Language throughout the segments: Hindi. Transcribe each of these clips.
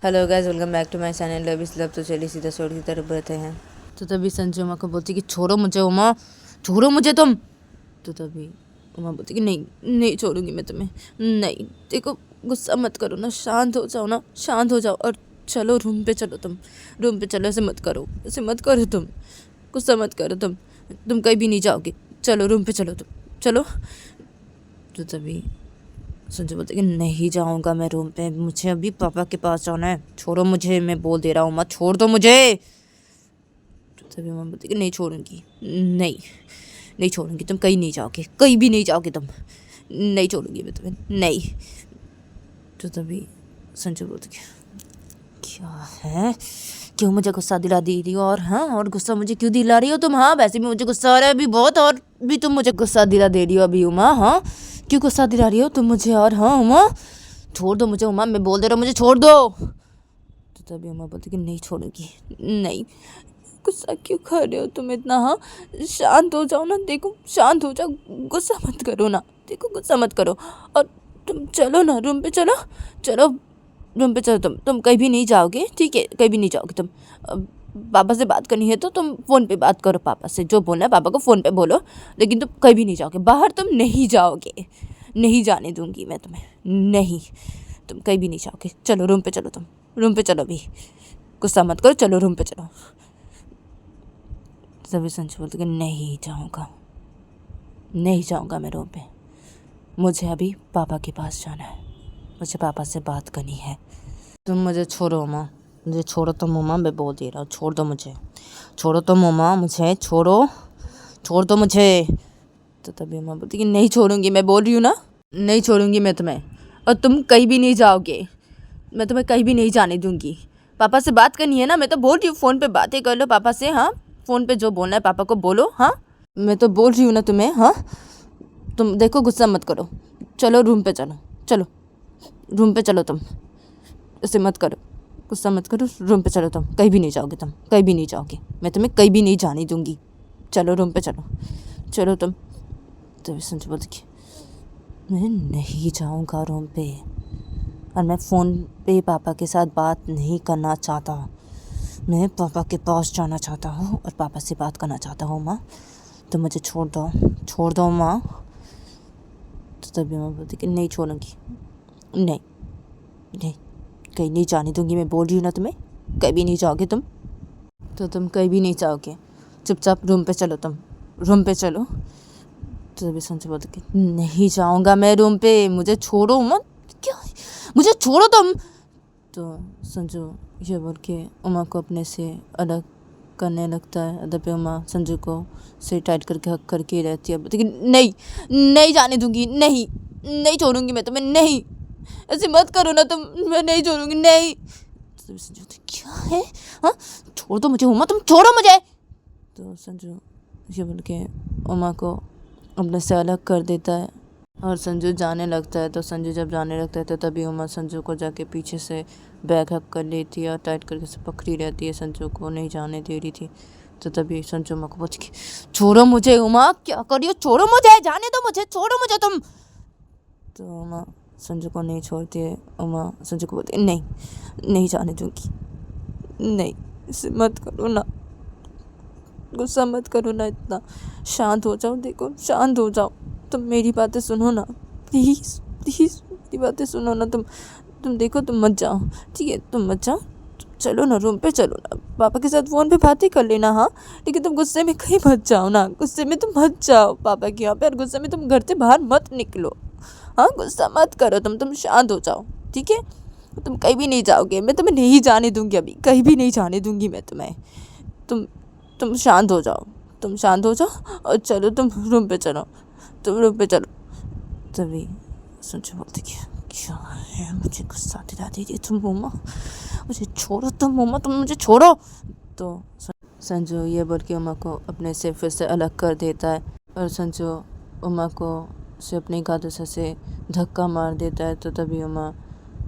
Hello guys, welcome back to my channel love is love. तो चलिए सीधा शॉर्ट की तरफ बढ़ते हैं। तो तभी संजू उमा को बोलती कि छोड़ो मुझे उमा, छोड़ो मुझे तुम। तो तभी उमा बोलती कि नहीं नहीं छोड़ूंगी मैं तुम्हें, नहीं। देखो गुस्सा मत करो ना, शांत हो जाओ ना, शांत हो जाओ और चलो रूम पे चलो। तुम रूम पे चलो, ऐसे मत करो, ऐसे मत करो तुम, गुस्सा मत करो तुम कहीं भी नहीं जाओगे। चलो रूम पे चलो, तुम चलो। तो तभी संजू बोलते कि नहीं जाऊंगा मैं रूम पे, मुझे अभी पापा के पास जाना है, छोड़ो मुझे, मैं बोल दे रहा हूँ मत, छोड़ दो मुझे। तो तभी मम्मा बोलती कि नहीं छोड़ूंगी, नहीं नहीं छोड़ूंगी, तुम कहीं नहीं जाओगे, कहीं भी नहीं जाओगे तुम, नहीं छोड़ूंगी मैं तुम्हें, नहीं। तो तभी संजू बोलते कि क्या है, क्यों मुझे गुस्सा दिला दे रही हो, और हाँ, और गुस्सा मुझे क्यों दिला रही हो तुम? हाँ वैसे भी मुझे गुस्सा आ रहा है अभी बहुत, और भी तुम मुझे गुस्सा दिला दे रही हो अभी उमा। हाँ क्यों गुस्सा दिला रही हो तुम मुझे? और हाँ उमा, छोड़ दो मुझे उमा, मैं बोल दे रहा हूँ मुझे छोड़ दो। तो तभी उमा बोलती कि नहीं छोड़ूंगी, नहीं। गुस्सा क्यों कर रहे हो तुम इतना? हाँ शांत हो जाओ ना, देखो शांत हो जाओ, गुस्सा मत करो ना, देखो गुस्सा मत करो। और तुम चलो ना रूम पे, चलो चलो रूम पे चलो। तुम कहीं भी नहीं जाओगे, ठीक है, कहीं भी नहीं जाओगे तुम। पापा से बात करनी है तो तुम फ़ोन पे बात करो, पापा से जो बोलना है पापा को फ़ोन पे बोलो, लेकिन तुम कहीं भी नहीं जाओगे, बाहर तुम नहीं जाओगे, नहीं जाने दूंगी मैं तुम्हें, नहीं। तुम कहीं भी नहीं जाओगे, चलो रूम पे चलो, तुम रूम पे चलो, भी गुस्सा मत करो, चलो रूम पे चलो। सभी संजू बोलते कि नहीं जाऊँगा, नहीं जाऊँगा मैं रूम पे, मुझे अभी पापा के पास जाना है, मुझे पापा से बात करनी है। तुम मुझे छोड़ो माँ, मुझे छोड़ो तो मम्मा, मैं बोल दे रहा हूँ, छोड़ दो मुझे, छोड़ो तो मम्मा, मुझे छोड़ो, छोड़ दो मुझे। तो तभी मम्मा बोलती कि नहीं छोड़ूंगी, मैं बोल रही हूँ ना, नहीं छोड़ूंगी मैं तुम्हें, और तुम कहीं भी नहीं जाओगे, मैं तुम्हें कहीं भी नहीं जाने दूंगी। पापा से बात करनी है ना, मैं तो बोल रही हूँ फ़ोन पे बातें कर लो पापा से। हाँ फ़ोन पे जो बोलना है पापा को बोलो। हाँ मैं तो बोल रही हूँ ना तुम्हें। हाँ तुम देखो गुस्सा मत करो, चलो रूम पे चलो, चलो रूम पे चलो, तुम ऐसे मत करो, गुस्सा मत करो, रूम पे चलो, तुम कहीं भी नहीं जाओगे, तुम कहीं भी नहीं जाओगे, मैं तुम्हें कहीं भी नहीं जाने दूंगी, चलो रूम पे चलो, चलो तुम। तो संजू बोलती कि मैं नहीं जाऊंगा रूम पे, और मैं फ़ोन पे पापा के साथ बात नहीं करना चाहता, मैं पापा के पास जाना चाहता हूँ और पापा से बात करना चाहता हूँ माँ, तो मुझे छोड़ दो, छोड़ दो माँ। तो तभी माँ बोलती कि नहीं छोड़ूंगी, नहीं नहीं, कहीं नहीं जाने दूंगी, मैं बोल रही हूँ ना तुम्हें, कहीं भी नहीं जाओगे तुम, तो तुम कहीं भी नहीं जाओगे, चुपचाप रूम पे चलो, तुम रूम पे चलो। तो तभी संजू बोलते कि नहीं जाऊंगा मैं रूम पे, मुझे छोड़ो मत, क्या मुझे छोड़ो तुम। तो संजू ये बोल के उमा को अपने से अलग करने लगता है। तभी उमा संजू को से टाइट करके हक करके ही रहती है, बोलती कि नहीं नहीं जाने दूंगी, नहीं नहीं छोड़ूंगी मैं तुम्हें, नहीं ऐसे मत करो ना तुम, मैं नहीं छोड़ूंगी, नहीं। तो संजू बोलती, क्या है? हाँ छोड़ दो मुझे उमा, तुम छोड़ो मुझे। तो संजू ये बोल के उमा को अपने से अलग कर देता है और संजू जाने लगता है। तो संजू जब जाने लगता है तो तभी उमा संजू को जाके पीछे से बैग हक कर लेती है और टाइट करके से पकड़ी रहती है, संजू को नहीं जाने दे रही थी। तो तभी संजू उमा को पूछ के छोड़ो मुझे उमा, क्या कर रही हो, छोड़ो मुझे, जाने दो मुझे, छोड़ो मुझे तुम। तो उमा संजू को नहीं छोड़ती है। उमा संजू को बोलती है नहीं नहीं जाने दूंगी, नहीं इसे मत करो ना, गुस्सा मत करो ना इतना, शांत हो जाओ, देखो शांत हो जाओ, तुम मेरी बातें सुनो ना, प्लीज़ प्लीज़ मेरी बातें सुनो ना, तुम देखो, तुम मत जाओ, ठीक है तुम मत जाओ, चलो ना रूम पे चलो ना, पापा के साथ फ़ोन पे बातें कर लेना। हाँ लेकिन तुम गुस्से में कहीं मत जाओ ना, गुस्से में तुम मत जाओ पापा के यहाँ पे, और गुस्से में तुम घर से बाहर मत निकलो। हाँ गुस्सा मत करो तुम शांत हो जाओ, ठीक है। तुम कहीं भी नहीं जाओगे, मैं तुम्हें नहीं जाने दूंगी, अभी कहीं भी नहीं जाने दूंगी मैं तुम्हें, तुम तुम शांत हो जाओ, तुम शांत हो जाओ और चलो तुम रूम पे चलो, तुम रूम पे चलो। तभी संजू बोलती क्या है, मुझे गुस्सा दिला दे रही तुम मम्मा, मुझे छोड़ो तुम मम्मा, तुम मुझे छोड़ो। तो संजू ये बोल के उमा को अपने से फिर से अलग कर देता है और संजू उमा को से अपने गादों से धक्का मार देता है। तो तभी उमा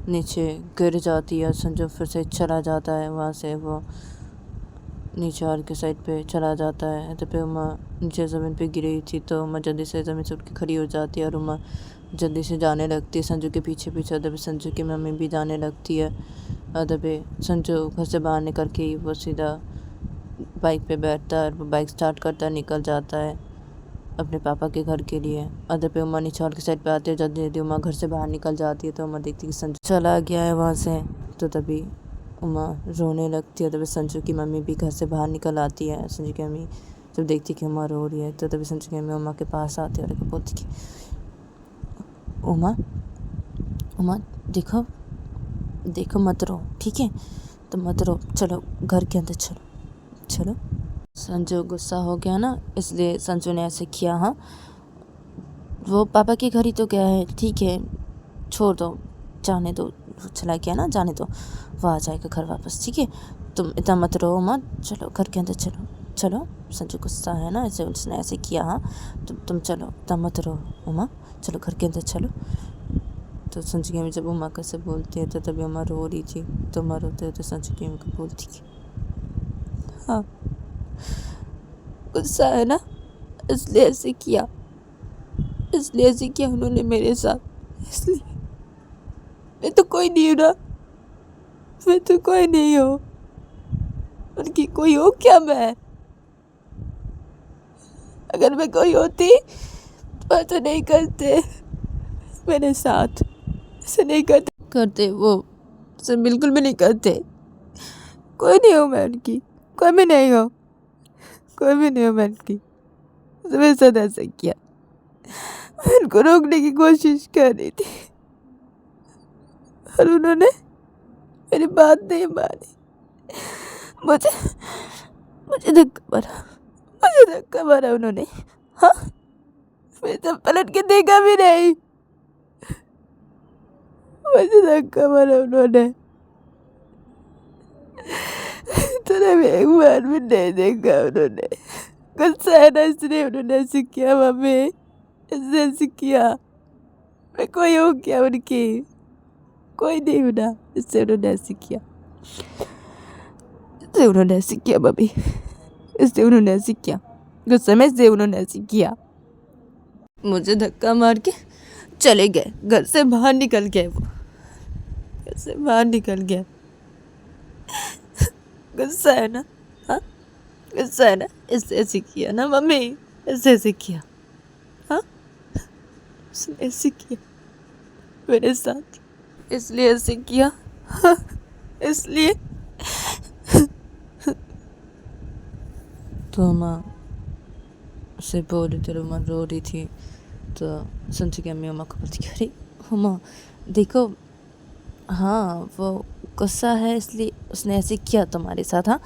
नीचे गिर जाती है और संजू फिर से चला जाता है, वहाँ से वो नीचे और के साइड पे चला जाता है। तो फिर उमा नीचे ज़मीन पे गिरी थी, तो उमा जल्दी से ज़मीन से उठ के खड़ी हो जाती है और उमा जल्दी से जाने लगती है संजू के पीछे पीछे। तभी संजू की मम्मी भी जाने लगती है। तभी संजू घर से बाहर निकल के वो सीधा बाइक पे बैठता है और बाइक स्टार्ट करता है, निकल जाता है अपने पापा के घर के लिए। अदर पे उमा निछावर के साइड पे आती है। जल्दी जल्दी उमा घर से बाहर निकल जाती है तो उमा देखती है कि संजू चला गया है वहाँ से। तो तभी उमा रोने लगती है। तभी संजू की मम्मी भी घर से बाहर निकल आती है। संजू की मम्मी जब देखती है कि उमा रो रही है तो तभी संजू की मम्मी उमा के पास आती है और बोलती कि उमा उमा देखो देखो मत रो, ठीक है, तो मत रो, चलो घर के अंदर चलो चलो। संजू गुस्सा हो गया ना, इसलिए संजू ने ऐसे किया। हाँ, वो पापा के घर ही तो गया है, ठीक है, छोड़ दो, जाने दो, चला गया ना, जाने दो, वो आ जाएगा घर वापस, ठीक है, तुम इतना मत रो मत, चलो घर के अंदर चलो चलो। संजू गुस्सा है ना, इसलिए उसने ऐसे किया। हाँ, तुम चलो, इतना मत रो उमा, चलो घर के अंदर चलो। तो संजू की मम्मी जब उमा कैसे बोलती है तो तभी उमा रो रही थी। तो उमा रोते तो संजू की मम्मी को बोलती कि हाँ, गुस्सा है ना, इसलिए ऐसे किया, इसलिए ऐसे किया उन्होंने मेरे साथ, इसलिए मैं तो कोई नहीं हूँ ना, मैं तो कोई नहीं हूँ, उनकी कोई हो क्या मैं? अगर मैं कोई होती तो ऐसा नहीं करते मेरे साथ, ऐसे नहीं करते वो, ऐसे बिल्कुल भी नहीं करते। कोई नहीं हूँ मैं उनकी, कोई भी नहीं हूँ, कोई भी नहीं हूँ मैं उनकी, तो मेरे साथ ऐसा किया। मैं उनको रोकने की कोशिश कर रही थी और उन्होंने मेरी बात नहीं मानी। मुझे मुझे धक्का मारा उन्होंने। हाँ, मैं तो पलट के देखा भी नहीं, मुझे धक्का मारा उन्होंने, तूने भी एक बार भी नहीं देखा उन्होंने। गुस्सा है ना, इसलिए उन्होंने ऐसे किया मम्मी, ऐसे किया। मैं कोई हूँ क्या उनकी? कोई नहीं हूँ ना, इससे उन्होंने ऐसे किया, इससे उन्होंने ऐसे किया मम्मी, इससे उन्होंने ऐसे किया, गुस्से में से उन्होंने ऐसे किया। मुझे धक्का मार के चले गए, घर से बाहर निकल गए, वो घर से बाहर निकल गए। गुस्सा है ना? हाँ, गुस्सा है ना, इससे ऐसे किया ना मम्मी, इससे ऐसे किया। हाँ, उसने ऐसे किया मेरे साथ, इसलिए ऐसे किया। हाँ, इसलिए। तो माँ से बोल रही थी, माँ रो रही थी। तो संजू की अम्मी अम्मा को बोलती, अरे माँ देखो, हाँ वो गुस्सा है इसलिए उसने ऐसे किया तुम्हारे साथ। हाँ,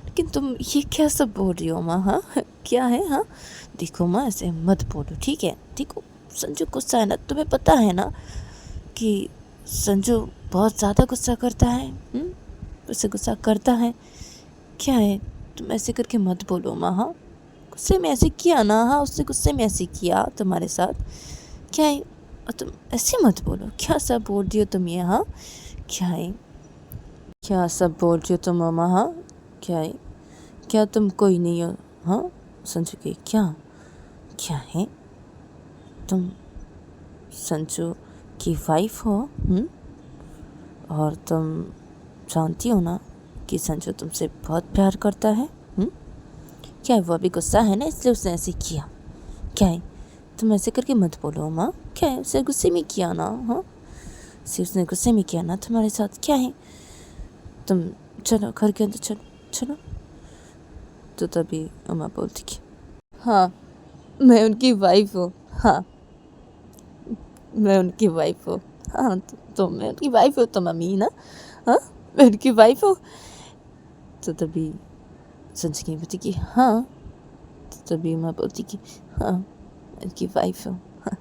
लेकिन तुम ये क्या सब बोल रही हो माँ? हाँ, क्या है? हाँ, देखो माँ ऐसे मत बोलो, ठीक है, देखो संजू गुस्सा है ना, तुम्हें पता है ना कि संजू बहुत ज़्यादा गुस्सा करता है, उससे गुस्सा करता है, क्या है, तुम ऐसे करके मत बोलो माँ। हाँ, गुस्से में ऐसे किया ना, हाँ उसने गुस्से में ऐसे किया तुम्हारे साथ, क्या है, और तुम ऐसे मत बोलो, क्या सब बोल रही हो तुम ये? हाँ, क्या है, क्या सब बोल रही हो तुम मामा? हाँ, क्या है, क्या तुम कोई नहीं हो? हाँ, संजू की क्या क्या है, तुम संजू की वाइफ हो, और तुम जानती हो ना कि संजू तुमसे बहुत प्यार करता है। क्या है, वो अभी गुस्सा है ना, इसलिए उसने ऐसे किया। क्या है, तुम ऐसे करके मत बोलो माँ, क्या है, उसे गुस्से में किया ना। हाँ, सिर्फ उसने गुस्से में किया ना तुम्हारे साथ, क्या है, तुम चलो घर के अंदर चलो चलो। तो तभी अम्मा बोलती कि हाँ, मैं उनकी वाइफ हूँ। हाँ, मैं उनकी वाइफ हूँ। हाँ, तो मैं उनकी वाइफ हूँ तो मम्मी ना। हाँ, मैं उनकी वाइफ हूँ। तो तभी संजू की बोलती कि हाँ, तो तभी अम्मा बोलती कि हाँ, मैं उनकी वाइफ हूँ। हाँ,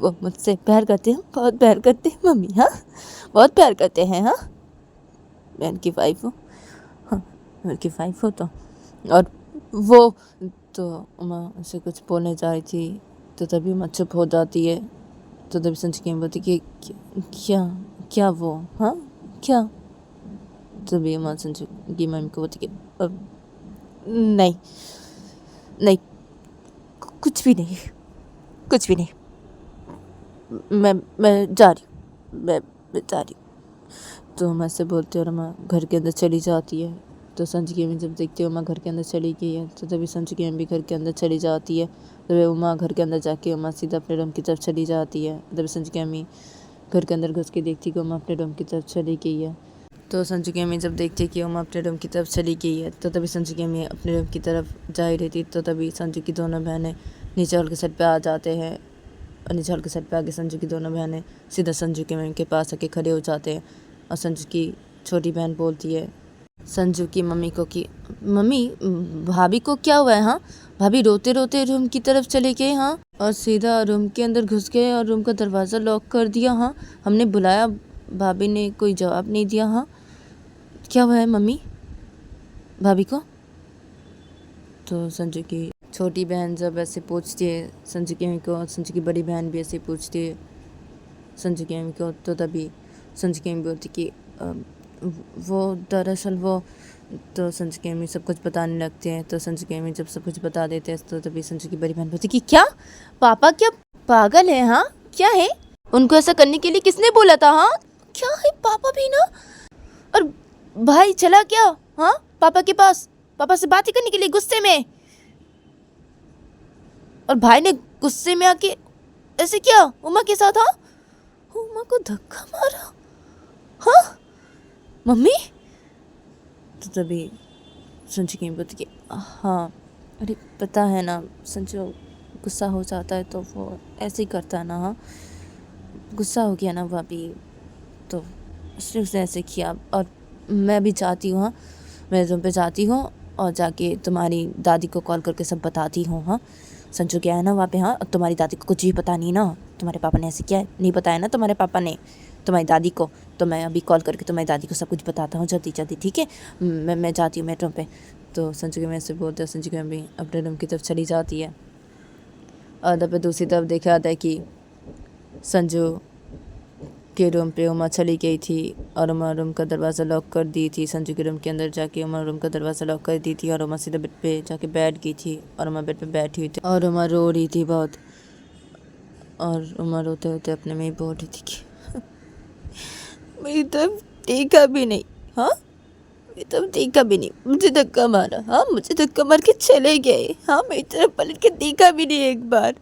वो मुझसे प्यार करते हैं, बहुत प्यार करते हैं मम्मी। हाँ, बहुत प्यार करते हैं। हाँ, मैं उनकी वाइफ हूँ। हाँ, मैं उनकी वाइफ हूँ। तो और वो तो अम्मा उसे कुछ बोलने जा रही थी तो तभी अम्मा चुप हो जाती है। तो तभी संजू की बोलती कि क्या क्या वो? हाँ, क्या? तभी अम्मा संजू की मम्मी को बोलती कि नहीं नहीं, कुछ भी नहीं, कुछ भी नहीं, मैं जा रही हूँ, मैं जा रही हूँ। तो उमा से बोलती है और उमा घर के अंदर चली जाती है। तो संजू की अम्मी जब देखती है उमा घर के अंदर चली गई है तो तभी संजू की अम्मी घर के अंदर चली जाती है। तभी उमा घर के अंदर जाके उमा सीधा अपने रूम की तरफ चली जाती है। तभी संजू की अम्मी घर के अंदर घुस के देखती कि उमा अपने रूम की तरफ चली गई है। तो संजू की अम्मी जब देखती कि उमा अपने रूम की तरफ चली गई है तो तभी संजू की अम्मी अपने रूम की तरफ जा ही रही थी। तो तभी संजू की दोनों बहनें नीचे हॉल के सेट पे आ जाते हैं और नीचे हॉल के सेट पे आके संजू की दोनों बहनें सीधा संजू की मम्मी के पास आके खड़े हो जाते हैं। और संजू की छोटी बहन बोलती है संजू की मम्मी को कि मम्मी भाभी को क्या हुआ है? हाँ, भाभी रोते रोते रूम की तरफ चले गए। हाँ, और सीधा रूम के अंदर घुस गए और रूम का दरवाज़ा लॉक कर दिया। हाँ, हमने बुलाया, भाभी ने कोई जवाब नहीं दिया। हाँ, क्या हुआ है मम्मी भाभी को? तो संजू की छोटी बहन जब ऐसे पूछती है संजू की मम्मी को, संजू की बड़ी बहन भी ऐसे पूछती है संजू की मम्मी को, तो तभी संजू की मम्मी बोलती कि वो दरअसल वो, तो संजू की मम्मी सब कुछ बताने लगते हैं। तो संजू की मम्मी जब सब कुछ बता देते हैं तो तभी संजू की बड़ी बहन बोलती कि क्या पापा क्या पागल है? हाँ, क्या है? उनको ऐसा करने के लिए किसने बोला था? हाँ, क्या है पापा भी ना? और भाई चला क्या? हाँ, पापा के पास, पापा से बात ही करने के लिए गुस्से में, और भाई ने गुस्से में आके ऐसे किया उमा के साथ। हाँ, उमा को धक्का मारा। हाँ मम्मी? तो तभी संजू की बोलती कि हाँ, अरे पता है ना, संजू गुस्सा हो जाता है तो वो ऐसे ही करता है ना। हाँ, गुस्सा हो गया ना भाभी, तो इसलिए उसने ऐसे किया। और मैं भी चाहती हूँ, हाँ, मैं रूम पे जाती हूँ और जाके तुम्हारी दादी को कॉल करके सब बताती हूँ। हाँ, संजू गया है ना वहाँ पे। हाँ, और तुम्हारी दादी को कुछ भी पता नहीं ना, तुम्हारे पापा ने ऐसे किया है, नहीं बताया ना तुम्हारे पापा ने तुम्हारी दादी को। तो मैं अभी कॉल करके तुम्हारी दादी को सब कुछ बताता हूँ जल्दी जल्दी, ठीक है? मैं जाती हूँ मेरे रूम पे। तो संजू के मैं से बोलते हैं, संजू की मम्मी अपने रूम की तरफ चली जाती है। और तब दूसरी तरफ देखा जाता है कि संजू के रूम पे उमा चली गई थी और उमा रूम का दरवाज़ा लॉक कर दी थी। संजू के रूम के अंदर जाके उमा रूम का दरवाज़ा लॉक कर दी थी और उमा सीधा बेड पे जाके बैठ गई थी और उमा बेड पे बैठी हुई थी और उमा रो रही थी बहुत। और उमा रोते रोते अपने में ही बोल रही थी कि मेरी तरफ देखा भी नहीं। हाँ, मेरी तरफ देखा भी नहीं, मुझे धक्का मारा। हाँ, मुझे धक्का मार के चले गए। हाँ, मेरी तरफ पलट के देखा भी नहीं एक बार,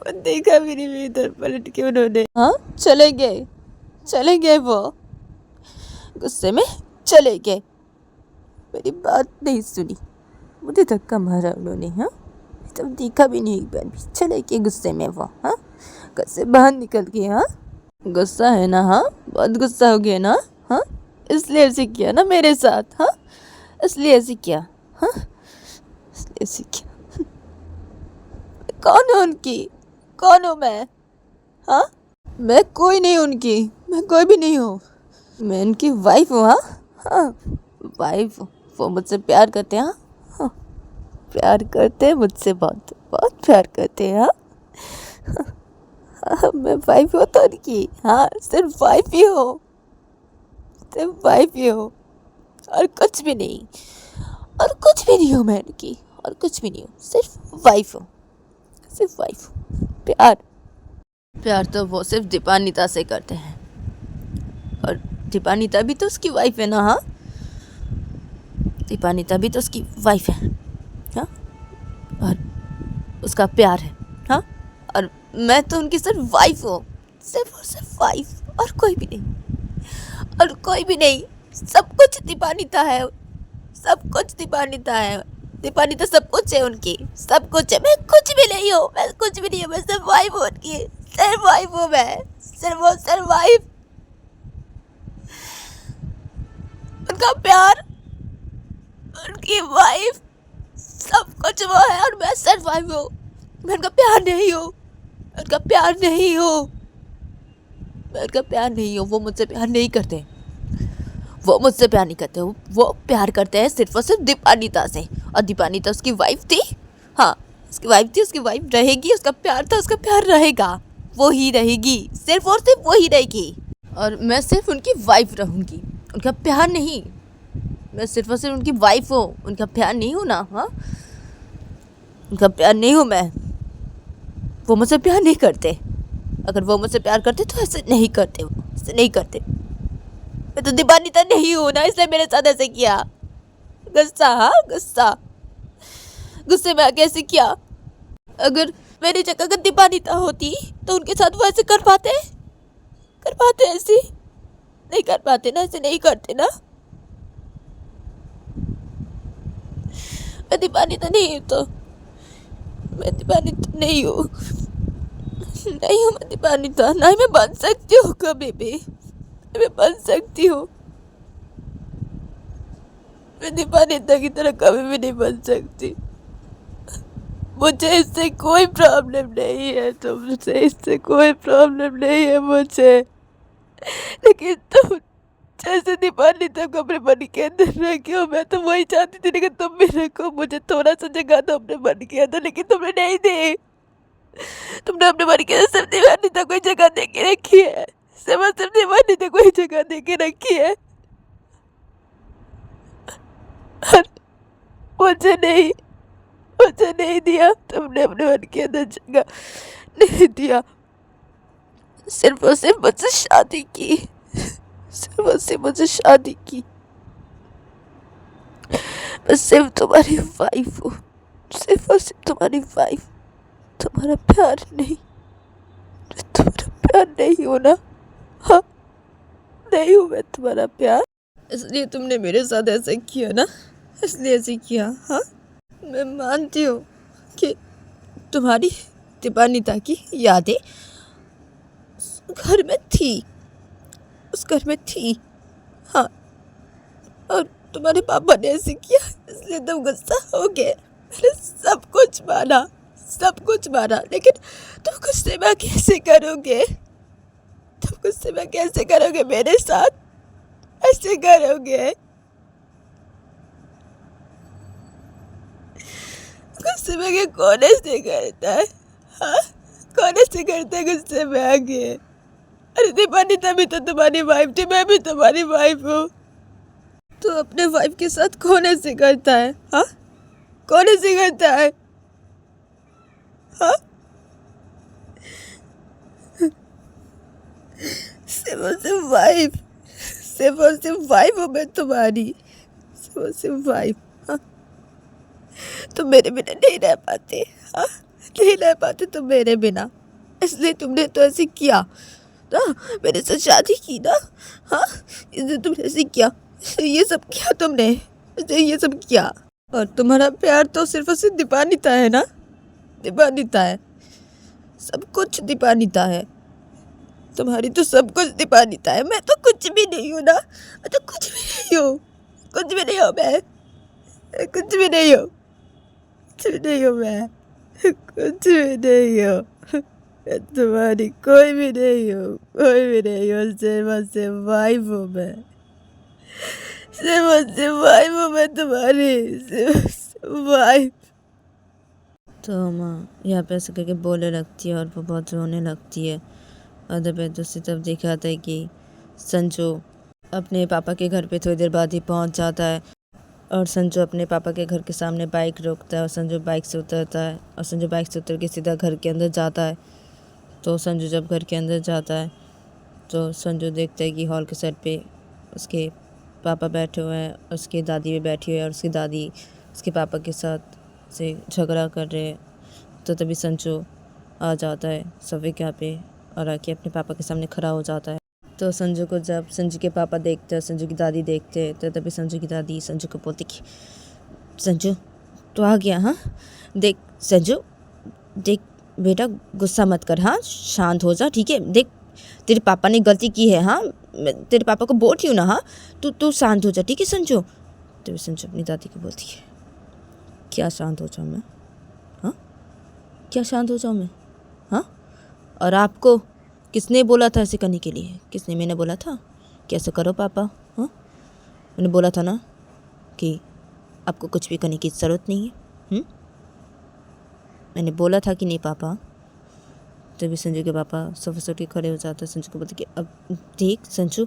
देखा भी नहीं मेरी तरफ पलट के उन्होंने। हाँ, चले गए वो गुस्से में चले गए, मेरी बात नहीं सुनी, मुझे धक्का मारा उन्होंने। हाँ, तब देखा भी नहीं एक बार भी, चले गए गुस्से में वो। हाँ, घर से बाहर निकल गए। हाँ, गुस्सा है ना? हाँ, बहुत गुस्सा हो गया ना? हाँ, इसलिए ऐसे किया ना मेरे साथ। हाँ, इसलिए ऐसे किया। हाँ, इसलिए ऐसे किया। कौन है उनकी? कौन हूँ मैं? हाँ, मैं कोई नहीं उनकी, मैं कोई भी नहीं हूँ, मैं उनकी वाइफ हूँ। हाँ, हाँ, वाइफ। वो मुझसे प्यार करते हैं। हाँ, प्यार करते हैं मुझसे, बहुत बहुत प्यार करते हैं। हाँ, हाँ, मैं वाइफ हूँ तो उनकी। हाँ, सिर्फ वाइफ ही हो, सिर्फ वाइफ ही हो, और कुछ भी नहीं, और कुछ भी नहीं हूँ मैं उनकी, और कुछ भी नहीं हूँ, सिर्फ वाइफ हूँ, सिर्फ वाइफ हूँ। प्यार तो वो सिर्फ दीपानिता से करते हैं, और दीपानिता भी तो उसकी वाइफ है ना। हाँ, दीपानिता भी तो उसकी वाइफ है। हाँ, और उसका प्यार है। हाँ, और मैं तो उनकी सिर्फ वाइफ हूँ, सिर्फ और सिर्फ वाइफ, और कोई भी नहीं, और कोई भी नहीं। सब कुछ दीपानिता है, सब कुछ दीपानिता है, दीपानिता सब कुछ है उनकी, सब कुछ है। मैं कुछ भी नहीं हूँ, मैं कुछ भी नहीं हूँ, मैं सिर्फ वाइफ हूँ उनकी, सिर्फ वाइफ हूँ मैं, सिर्फ वाइफ। उनका प्यार, उनकी वाइफ, सब कुछ वो है, और मैं सिर्फ वाइफ हूँ। मैं उनका प्यार नहीं हूँ, उनका प्यार नहीं हूँ, मैं उनका प्यार नहीं हूँ। वो मुझसे प्यार नहीं करते, वो मुझसे प्यार नहीं करते, वो प्यार करते हैं सिर्फ और सिर्फ दीपानिता से, और दीपानिता उसकी वाइफ थी। हाँ, उसकी वाइफ थी, उसकी वाइफ रहेगी, उसका प्यार था, उसका प्यार रहेगा, वो ही रहेगी, सिर्फ और सिर्फ वो ही रहेगी, और मैं सिर्फ उनकी वाइफ रहूँगी, उनका प्यार नहीं। मैं सिर्फ और सिर्फ उनकी वाइफ हूँ, उनका प्यार नहीं हूँ ना। हाँ, उनका प्यार नहीं हूँ मैं, वो मुझसे प्यार नहीं करते। अगर वो मुझसे प्यार करते तो ऐसे नहीं करते, वो ऐसे नहीं करते। मैं तो दीपानिता नहीं हूँ ना, इसलिए मेरे साथ ऐसे किया। गुस्सा, हाँ गुस्सा, गुस्से में आके ऐसे किया। अगर मेरी जगह अगर दीपानिता होती तो उनके साथ वो ऐसे कर पाते ऐसे नहीं कर पाते ना, ऐसे नहीं करते ना। मैं दीपानिता नहीं हूँ, तो मैं दीपानिता नहीं हूँ, नहीं हूँ मैं दीपानिता, नहीं मैं बन सकती हूँ कभी भी, मैं बन सकती हूँ। मैं दीपानिता की तरह कभी भी नहीं बन सकती। मुझे इससे कोई प्रॉब्लम नहीं है, तुमसे इससे कोई प्रॉब्लम नहीं है मुझे, लेकिन तुम जैसे दीपानिता को अपने मन के अंदर रखे हो, मैं तो वही चाहती थी, लेकिन तुम भी रखो। मुझे थोड़ा सा जगह दो अपने मन के अंदर, लेकिन तुमने नहीं दी। तुमने अपने मन के अंदर सिर्फ दीपानिता कोई जगह दे के रखी है, सिर्फ दीपानिता कोई जगह दे के रखी है, और मुझे नहीं दिया। तुमने अपने मन के अंदर जगह नहीं दिया। सिर्फ और सिर्फ मुझसे शादी की, सिर्फ और सिर्फ मुझसे शादी की। मैं सिर्फ तुम्हारी वाइफ हूँ, सिर्फ और सिर्फ तुम्हारी वाइफ, तुम्हारा प्यार नहीं। तुम्हारा प्यार नहीं हो ना, हाँ नहीं हूँ मैं तुम्हारा प्यार, इसलिए तुमने मेरे साथ ऐसे किया ना, इसलिए ऐसे किया। हाँ मैं मानती हूँ कि तुम्हारी दीपानिता की यादें घर में थी, उस घर में थी, हाँ, और तुम्हारे पापा ने ऐसे किया इसलिए तुम गुस्सा हो गए। मैंने सब कुछ माना, लेकिन तुम गुस्से में कैसे करोगे, तुम गुस्से में कैसे करोगे मेरे साथ, ऐसे करोगे? गुस्से में आके कौन ऐसे करता है, हाँ कौन ऐसे करता है गुस्से में आके? अरे दीपानिता भी तो तुम्हारी वाइफ थी, मैं भी तुम्हारी वाइफ हूँ, तो अपने वाइफ के साथ कौन ऐसे करता है, हाँ कौन ऐसे करता है, हाँ सिर्फ और सिर्फ वाइफ हूँ मैं तुम्हारी, सिर्फ और सिर्फ वाइफ। हाँ तुम मेरे बिना नहीं रह पाते, हाँ नहीं रह पाते तुम मेरे बिना, इसलिए तुमने तो ऐसे किया ना, मेरे साथ शादी की ना, हाँ इसलिए तुमने ऐसे किया, ये सब किया तुमने, ये सब किया। और तुम्हारा प्यार तो सिर्फ और सिर्फ दीपानिता है ना, दीपानिता है, सब कुछ दीपानिता है, तुम्हारी तो सब कुछ दीपानिता है। मैं तो कुछ भी नहीं हूँ ना, मैं तो कुछ भी नहीं हूँ, कुछ भी नहीं हूँ मैं, कुछ भी नहीं हूँ, कुछ भी नहीं हूँ मैं, कुछ भी नहीं हूँ, मैं तुम्हारी कोई भी नहीं हूँ, कोई भी नहीं हूँ, सिर्फ वाइफ हूँ मैं, सिर्फ वाइफ हूँ मैं तुम्हारी, सिर्फ वाइफ। तो माँ यहाँ पे ऐसे करके बोलने लगती है और वो बहुत रोने लगती है। अदर पे दूसरी तरफ देखा था कि संजू अपने पापा के घर पे थोड़ी देर बाद ही पहुँच जाता है, और संजू अपने पापा के घर के सामने बाइक रोकता है और संजू बाइक से उतरता है, और संजू बाइक से उतर के सीधा घर के अंदर जाता है। तो संजू जब घर के अंदर जाता है तो संजू देखता है कि हॉल के साइड पे उसके पापा बैठे हुए हैं, उसकी दादी भी बैठी हुई है, और उसकी दादी उसके पापा के साथ से झगड़ा कर रहे हैं। तो तभी संजू आ जाता है सोफे के यहाँ पे और आके अपने पापा के सामने खड़ा हो जाता है। तो संजू को जब संजू के पापा देखते हैं, संजू की दादी देखते हैं, तो तभी संजू की दादी संजू को बोलती कि संजू तो आ गया, हाँ देख संजू, देख बेटा गुस्सा मत कर, हाँ शांत हो जा, ठीक है, देख तेरे पापा ने गलती की है, हाँ मैं तेरे पापा को बोल रही हूँ ना, हाँ तू शांत हो जा, ठीक है संजू। तभी संजू अपनी दादी को बोलती है क्या शांत हो जाऊँ मैं, हाँ क्या शांत हो जाऊँ मैं, हाँ और आपको किसने बोला था ऐसे करने के लिए, किसने, मैंने बोला था कि ऐसे करो पापा, हाँ मैंने बोला था ना कि आपको कुछ भी करने की ज़रूरत नहीं है, मैंने बोला था कि नहीं पापा। तभी संजू के पापा सोफे से उठ के खड़े हो जाते हैं। संजू को बोलते कि अब देख संजू,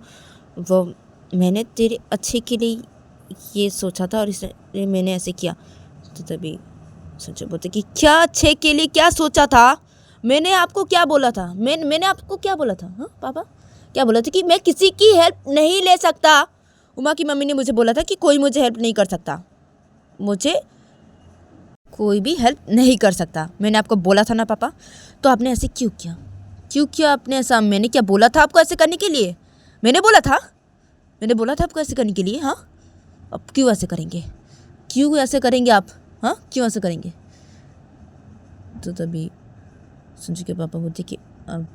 वो मैंने तेरे अच्छे के लिए ये सोचा था और इसलिए मैंने ऐसे किया। तो तभी संजू बोलते कि क्या अच्छे के लिए क्या सोचा था, मैंने आपको क्या बोला था? मैंने आपको क्या बोला था? हाँ पापा, क्या बोला था कि मैं किसी की हेल्प नहीं ले सकता। उमा की मम्मी ने मुझे बोला था कि कोई मुझे हेल्प नहीं कर सकता, मुझे कोई भी हेल्प नहीं कर सकता। मैंने आपको बोला था ना पापा, तो आपने ऐसे क्यों किया? क्यों किया आपने ऐसा? मैंने क्या बोला था आपको ऐसे करने के लिए? मैंने बोला था आपको ऐसे करने के लिए? हाँ, अब क्यों ऐसे करेंगे? क्यों ऐसे करेंगे आप? हाँ, क्यों ऐसे करेंगे? तो तभी संजू के पापा बोलते कि अब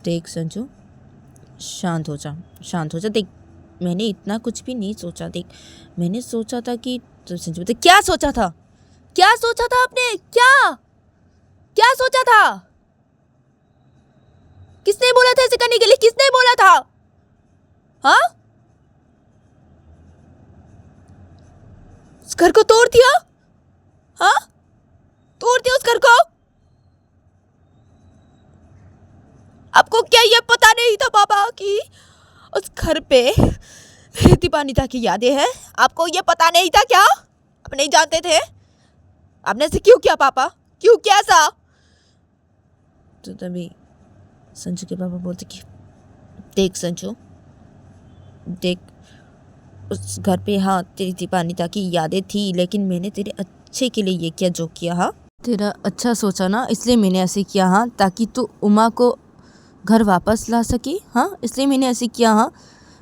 देख संजू, शांत हो जा। देख, मैंने इतना कुछ भी नहीं सोचा। देख, मैंने सोचा था कि, तो संजू बोलते क्या सोचा था? क्या सोचा था आपने? क्या सोचा था? किसने बोला था ऐसे करने के लिए? किसने बोला था? हाँ, उस घर को तोड़ दिया? हाँ, तोड़ दिया उस घर को? आपको क्या ये पता नहीं था पापा कि उस घर पे मेरी दीपानिता की यादें हैं? आपको ये पता नहीं था क्या? आप नहीं जानते थे? आपने ऐसे क्यों किया पापा? क्यों किया ऐसा? तो तभी संजू के पापा बोलते कि देख संजू, देख, उस घर पे हाँ तेरी दीपानिता की यादें थी, लेकिन मैंने तेरे अच्छे के लिए ये किया जो किया। हाँ, तेरा अच्छा सोचा ना, इसलिए मैंने ऐसे किया। हाँ, ताकि तू उमा को घर वापस ला सके। हाँ, इसलिए मैंने ऐसे किया। हाँ,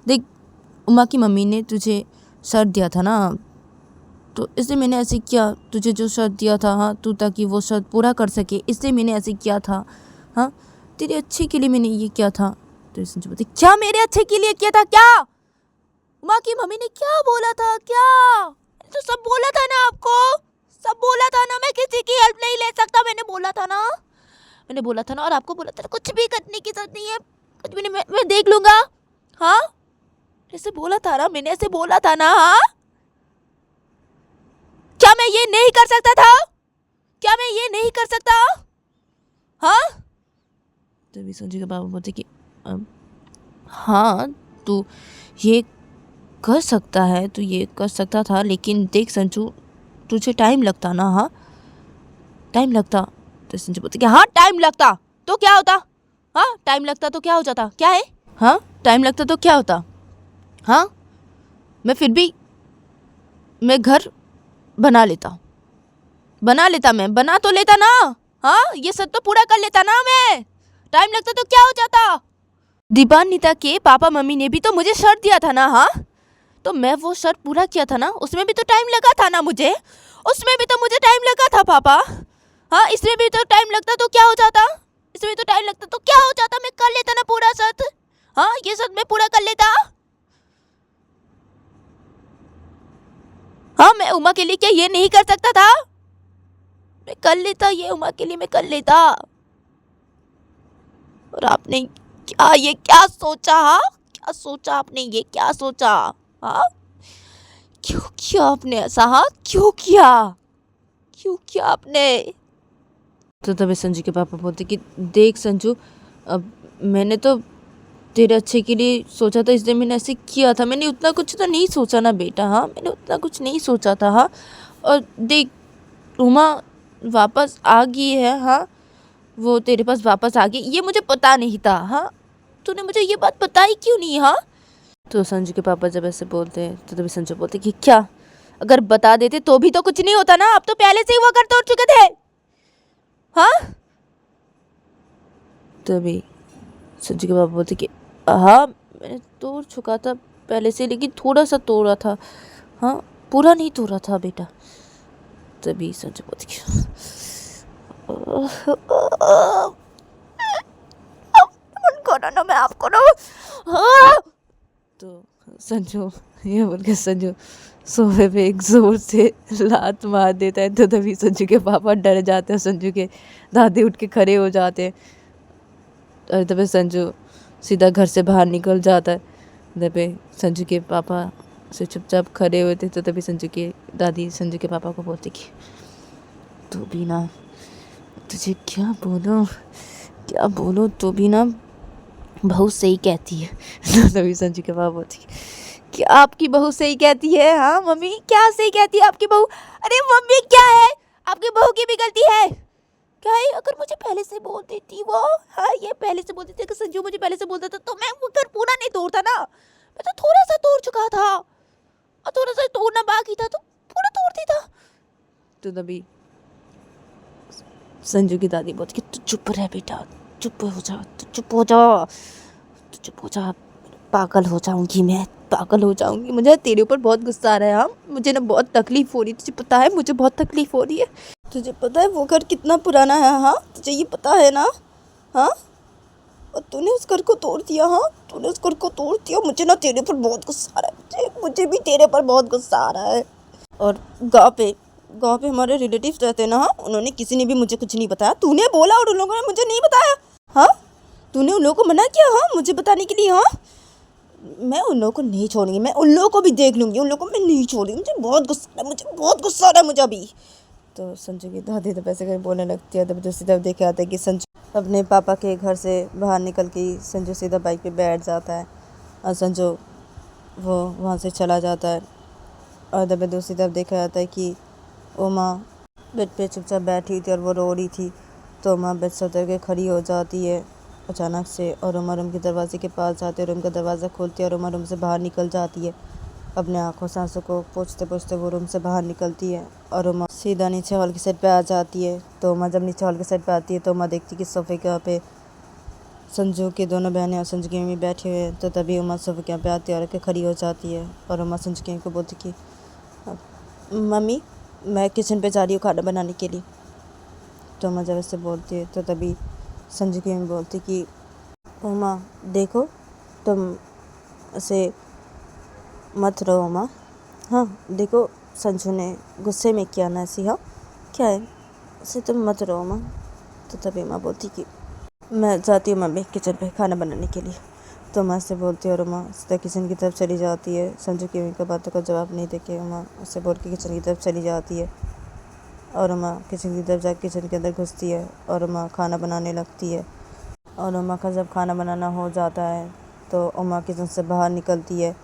देख, उमा की मम्मी ने तुझे शर्त दिया था ना, तो इसलिए मैंने ऐसे किया। तुझे जो शर्त दिया था, हाँ, तू ताकि वो शर्त पूरा कर सके, इसलिए मैंने ऐसे किया था। हाँ, तेरे अच्छे के लिए मैंने ये किया था। तो संजू बोलते क्या मेरे अच्छे के लिए किया था? क्या उमा की मम्मी ने क्या बोला था? क्या तो सब बोला था ना आपको, सब बोला था ना, मैं किसी की हेल्प नहीं ले सकता। मैंने बोला था ना, और आपको बोला था कुछ भी करने की जरूरत नहीं है, कुछ भी नहीं, मैं देख लूंगा। हाँ, ऐसे बोला था ना, मैंने ऐसे बोला था ना। हाँ, क्या मैं ये नहीं कर सकता था? क्या मैं ये नहीं कर सकता? हाँ, तभी संजू के बाबा बोलते कि हाँ, तू ये कर सकता है, तू ये कर सकता था, लेकिन देख संजू, तुझे टाइम लगता ना। हाँ, टाइम लगता। तो संजू बोलते कि हाँ, टाइम लगता तो क्या होता? हाँ, टाइम लगता तो क्या हो जाता? क्या है? हाँ, टाइम लगता तो क्या होता? हाँ, मैं फिर भी मैं घर बना लेता, मैं बना तो लेता ना। हाँ, ये सब तो पूरा कर लेता ना मैं। टाइम लगता तो क्या हो जाता? दीपानिता के पापा मम्मी ने भी तो मुझे शर्त दिया था ना। हाँ, तो मैं वो शर्त पूरा किया था ना, उसमें भी तो टाइम लगा था ना मुझे, उसमें भी तो मुझे टाइम लगा था पापा। हाँ, इसमें भी तो टाइम लगता तो क्या हो जाता? इसमें तो टाइम लगता तो क्या हो जाता? मैं कर लेता ना पूरा शर्त। हाँ, ये शर्त मैं पूरा कर लेता। हाँ, मैं उमा के लिए क्या ये नहीं कर सकता था? मैं कर लेता, ये उमा के लिए मैं कर लेता। और आपने क्या ये क्या सोचा? हाँ, क्या सोचा आपने? ये क्या सोचा? हाँ, क्यों किया आपने ऐसा? हाँ, क्यों किया आपने? तो तभी संजू के पापा बोलते कि देख संजू, अब मैंने तो तेरे अच्छे के लिए सोचा था, इसलिए मैंने ऐसे किया था। मैंने उतना कुछ तो नहीं सोचा ना बेटा। हाँ, मैंने उतना कुछ नहीं सोचा था। हाँ, और देख, उमा वापस आ गई है। हाँ, वो तेरे पास वापस आ गई, ये मुझे पता नहीं था। हाँ, तूने मुझे ये बात बताई क्यों नहीं? हाँ, तो संजू के पापा जब ऐसे बोलते हैं तो तभी संजू बोलते कि क्या, अगर बता देते तो भी तो कुछ नहीं होता ना, अब तो पहले से ही वो घर तोड़ चुके थे। हाँ, तभी संजू के पापा बोलते कि हाँ, मैंने तोड़ चुका था पहले से, लेकिन थोड़ा सा तोड़ा था। हाँ, पूरा नहीं तोड़ा था बेटा। तभी संजू बोलते कि करो ना, मैं आपको ना। तो संजू ये बोल के संजू सोफे पे एक जोर से लात मार देता है। तो तभी संजू के पापा डर जाते हैं, संजू के दादी उठ के खड़े हो जाते हैं। और तभी संजू सीधा घर से बाहर निकल जाता है। तभी संजू के पापा से चुपचाप खड़े हुए थे। तो तभी संजू की दादी संजू के पापा को बोलती कि तू भी ना, तुझे क्या बोलो, तू भी ना बहुत सही कहती है। तो तभी संजू के पापा बोलती कि आपकी बहू सही कहती है? हाँ मम्मी, क्या सही कहती है आपकी बहू? अरे मम्मी, क्या है, आपकी बहू की भी गलती है? क्या है, अगर मुझे पहले से बोल देती वो, हाँ ये पहले से बोल देती, अगर संजू मुझे पहले से बोल देता तो मैं वो घर पूरा नहीं तोड़ता ना। मैं तो थोड़ा सा तोड़ चुका था और थोड़ा सा तोड़ना बाकी था तो पूरा तोड़ देता। तो तभी संजू की दादी बोलती कि तू चुप रह बेटा, चुप हो जा, तू चुप हो जा, तू चुप हो जा, पागल हो जाऊंगी मैं, पागल हो जाऊंगी। मुझे तेरे ऊपर बहुत गुस्सा आ रहा है। हाँ मुझे ना बहुत तकलीफ हो रही है, तुझे पता है मुझे बहुत तकलीफ हो रही है। तुझे पता है वो घर कितना पुराना है? हाँ तुझे ये पता है ना? हाँ और तूने उस घर को तोड़ दिया। हाँ तूने उस घर को तोड़ दिया। मुझे ना तेरे पर बहुत गुस्सा आ रहा है, मुझे भी तेरे पर बहुत गुस्सा आ रहा है। और गाँव पे हमारे रिलेटिव्स रहते हैं ना, हाँ उन्होंने किसी ने भी मुझे कुछ नहीं बताया। तूने बोला और उन लोगों ने मुझे नहीं बताया। हाँ तूने उन लोगों को मना किया हाँ मुझे बताने के लिए। हाँ मैं उन लोगों को नहीं छोड़ूंगी, मैं उन लोगों को भी देख लूंगी, उन लोगों को मैं नहीं छोड़ूंगी। मुझे बहुत गुस्सा है, मुझे बहुत गुस्सा आ रहा है मुझे अभी। तो संजू की दादी तो पैसे कर बोलने लगती है। तब दूसरी तरफ देखे आता है कि संजू अपने पापा के घर से बाहर निकल के संजू सीधा बाइक पे बैठ जाता है और संजू वो वहाँ से चला जाता है। और तब दूसरी तरफ देखा जाता है कि उमा बेड पे चुपचाप बैठी थी और वो रो रही थी। तो उमा बेड से उतर के खड़ी हो जाती है अचानक से और उमा रूम के दरवाजे के पास जाती है। रूम का दरवाज़ा खोलती है और उमा रूम से बाहर निकल जाती है। अपने आँखों से आंसू को पोंछते पोंछते वो रूम से बाहर निकलती है और उमा सीधा नीचे हॉल की साइड पे आ जाती है। तो उमा जब नीचे हॉल की साइड पे आती है तो उमा देखती है कि सोफे के यहाँ पे संजू की दोनों बहनें और संजू की मम्मी बैठे हुए हैं। तो तभी उमा सोफे के यहाँ पे आती है और आके खड़ी हो जाती है और उमा संजू की मम्मी को बोलती कि मम्मी मैं किचन पे जा रही हूँ खाना बनाने के लिए। तो उमा जब ऐसे बोलती है तो तभी संजू की मम्मी बोलती कि उमा देखो तुम ऐसे मत रहो उमा। हाँ देखो संजू ने गुस्से में किया ना ऐसी। हाँ क्या है ऐसे तुम मत रहो उमा। तो तभी उमा बोलती कि मैं जाती हूँ मम्मी किचन पे खाना बनाने के लिए। तो उमा से बोलती है और उमा सीधा किचन की तरफ चली जाती है। संजू की मम्मी की बातों का जवाब नहीं देके उमा उससे बोल के किचन की तरफ चली जाती है और उमा किचन की तरफ जाकर किचन के अंदर घुसती है और उमा खाना बनाने लगती है। और उमा का जब खाना बनाना हो जाता है तो उमा किचन से बाहर निकलती है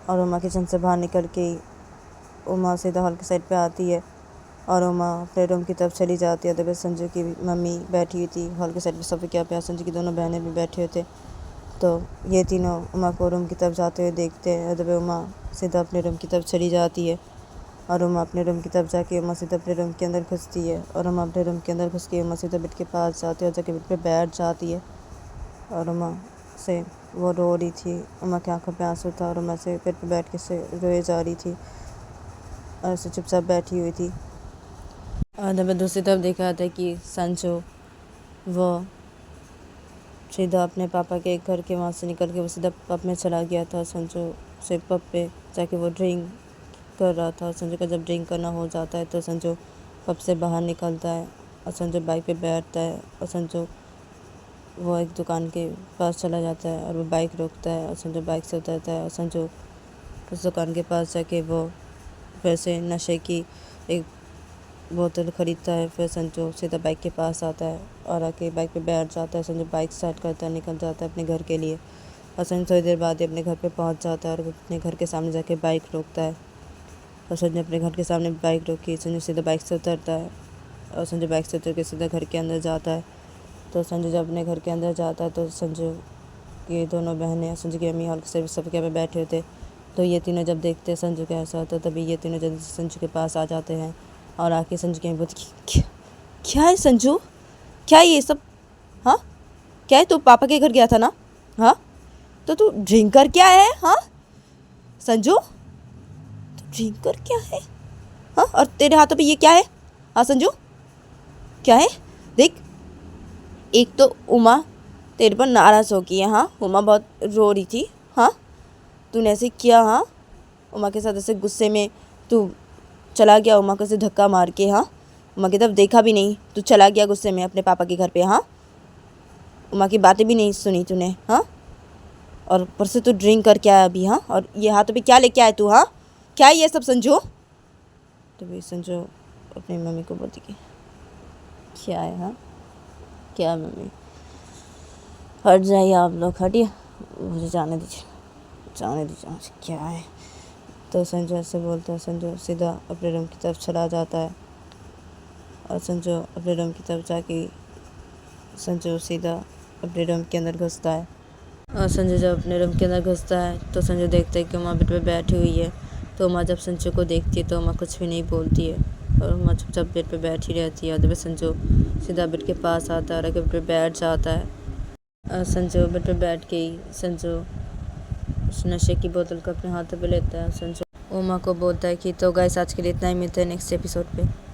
और उमा किचन से बाहर निकल के उमा सीधा हॉल की साइड पे आती है और उमा अपने रूम की तरफ चली जाती है। तभी संजू की मम्मी बैठी हुई थी हॉल की साइड पे सोफे के पे। संजू की दोनों बहनें भी बैठे हुए थे। तो ये तीनों उमा को रूम की तरफ जाते हुए देखते हैं। तभी उमा सीधा अपने रूम की तरफ चली जाती है और उमा अपने रूम की तरफ जाके उमा सीधा अपने रूम के अंदर घुसती है और उमा अपने रूम के अंदर घुस के उमा सीधा बेड के पास जाती है और जाके बेड पे बैठ जाती है। और उमा से वो रो रही थी, उमा की आंखों पे आंसू था और उमा से बेड पे बैठ के से रोए जा रही थी और ऐसे चुपचाप बैठी हुई थी। और जब दूसरी तरफ देखा जाता है कि संजू वो सीधा अपने पापा के घर के वहाँ से निकल के वो सीधा पब में चला गया था। संजू से पब पे जाके वो ड्रिंक कर रहा था। संजू का जब ड्रिंक करना हो जाता है तो संजू पब से बाहर निकलता है और संजू बाइक पे बैठता है और संजू वो एक दुकान के पास चला जाता है और वो बाइक रोकता है और संजू बाइक से उतरता है और संजू उस दुकान के पास जाके वो फिर से नशे की एक बोतल ख़रीदता है। फिर संजू सीधा बाइक के पास आता है और आके बाइक पे बैठ जाता है। संजू बाइक स्टार्ट करता है, निकल जाता है अपने घर के लिए और संजू थोड़ी देर बाद ही अपने घर पे पहुंच जाता है और अपने घर के सामने जाके बाइक रोकता है और संजू अपने घर के सामने बाइक रोकी। संजू सीधा बाइक से उतरता है और संजू बाइक से उतर के सीधा घर के अंदर जाता है। तो संजू जब अपने घर के अंदर जाता है तो संजू की दोनों बहनें संजू की मम्मी हॉल के सब के पे बैठे हुए थे। तो ये तीनों जब देखते हैं संजू के ऐसा होता है तभी ये तीनों जल्दी से संजू के पास आ जाते हैं और आके संजू की बोलती क्या है संजू, क्या है ये सब? हाँ क्या है, तू पापा के घर गया था ना? हाँ तो तू ड्रिंक कर क्या है? हाँ संजू तू ड्रिंक कर क्या है? हाँ और तेरे हाथों पे ये क्या है? हाँ संजू क्या है? देख एक तो उमा तेरे पर नाराज़ हो गई है। हाँ उमा बहुत रो रही थी। हाँ तूने ऐसे किया। हाँ उमा के साथ ऐसे गुस्से में तू चला गया उमा को ऐसे धक्का मार के। हाँ उमा की तरफ देखा भी नहीं, तू चला गया गुस्से में अपने पापा के घर पे। हाँ उमा की बातें भी नहीं सुनी तूने। हाँ और ऊपर से तू ड्रिंक करके आया अभी। हाँ और ये हाथों पे क्या लेके आया तू? हाँ क्या है ये सब संजू? तो भाई संजू अपनी मम्मी को बोलती कि क्या है? हाँ क्या मम्मी? हट जाइए आप लोग, हटिए, मुझे जाने दीजिए, जाने दीजिए मुझे, क्या है? तो संजू ऐसे बोलता है। संजू सीधा अपने रूम की तरफ चला जाता है और संजू अपने रूम की तरफ जाके संजू सीधा अपने रूम के अंदर घुसता है। और संजू जब अपने रूम के अंदर घुसता है तो संजू देखता है कि उमा बेड पे बैठी हुई है। तो उमा जब संजू को देखती है तो उमा कुछ भी नहीं बोलती है और उमा चुपचाप बेड पे बैठी रहती है। तभी संजू सीधा बेड के पास आता है और बेड पे बैठ जाता है। और संजू बेड पे बैठ के ही संजू उस नशे की बोतल को अपने हाथों पे लेता है। संजू उमा को बोलता है कि तो गाइस आज के लिए इतना ही, मिलते हैं नेक्स्ट एपिसोड पे।